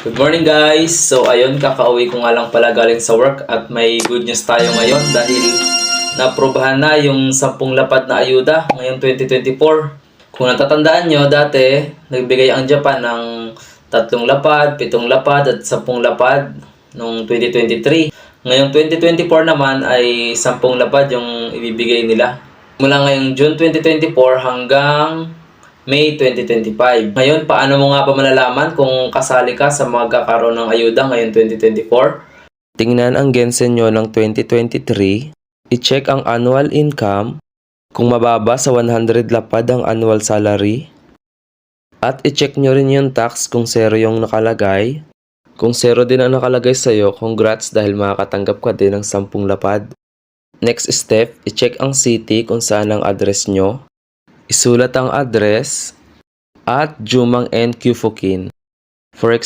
Good morning guys! So ayun, kakauwi ko nga lang pala galing sa work at may good news tayo ngayon dahil naprobahan na yung 10 lapad na ayuda ngayong 2024. Kung natatandaan nyo, dati nagbigay ang Japan ng 3 lapad, 7 lapad at 10 lapad noong 2023. Ngayong 2024 naman ay 10 lapad yung ibibigay nila. Mula ngayong June 2024 hanggang May 2025. Ngayon, paano mo nga ba malalaman kung kasali ka sa magkakaroon ng ayuda ngayong 2024? Tingnan ang Gensen nyo ng 2023, i-check ang annual income, kung mababa sa 100 lapad ang annual salary, at i-check nyo rin yung tax kung 0 yung nakalagay. Kung 0 din ang nakalagay sa'yo, congrats dahil makakatanggap ka din ng 10 lapad. Next step, i-check ang city kung saan ang address nyo. Isulat ang address at Jumang NQ Fokin. For example,